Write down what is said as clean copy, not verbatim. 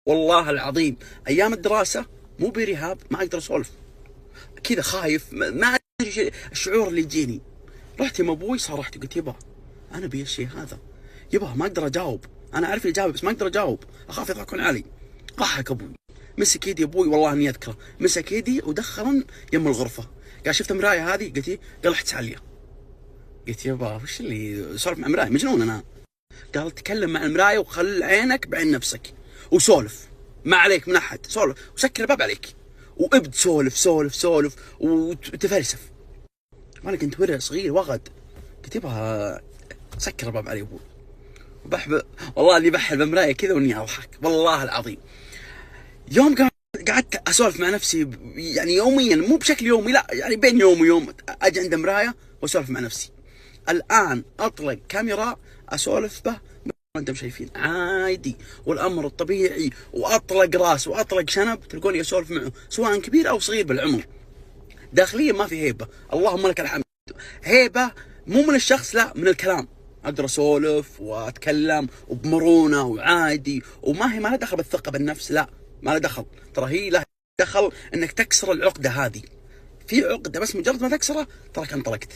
والله العظيم ايام الدراسه مو برهاب، ما اقدر اسولف كذا، خايف، ما ادري الشعور اللي يجيني. رحت يم ابوي صارحت قلت يبا انا بي الشيء هذا، يبا ما اقدر اجاوب، انا اعرف الاجابه بس ما اقدر اجاوب، اخاف يضحكون علي. ضحك ابوي، مسك يدي ابوي والله اني اذكره، مسك يدي ودخلن يم الغرفه، قال شفت المرايه هذه؟ قلت ايه؟ قال احتس عليها. قلت يبا وش اللي سولف مع مرايه؟ مجنون انا. قال تكلم مع المرايه وخل عينك بعين نفسك وسولف، ما عليك من احد، سولف وسكر الباب عليك وابد سولف سولف سولف وتفلسف. وانا كنت ورع صغير وغد، قلت يبا سكر الباب علي ابوي. وبحب والله اني بحل بمرايه كذا واني اضحك والله العظيم. يوم قعدت اسولف مع نفسي يعني يوميا، مو بشكل يومي لا، يعني بين يوم ويوم اجي عند مرايه واسولف مع نفسي. الان اطلق كاميرا اسولف به انتم شايفين عادي والامر الطبيعي، واطلق راس واطلق شنب تلقوني اسولف معه سواء كبير او صغير بالعمر. داخليا ما في هيبه، اللهم لك الحمد. هيبه مو من الشخص، لا من الكلام، اقدر اسولف واتكلم وبمرونه وعادي، وما هي ما لها دخل بالثقه بالنفس، لا ما لها دخل، ترى هي لها دخل انك تكسر العقده هذه. في عقده بس مجرد ما تكسرها تراك انطلقت.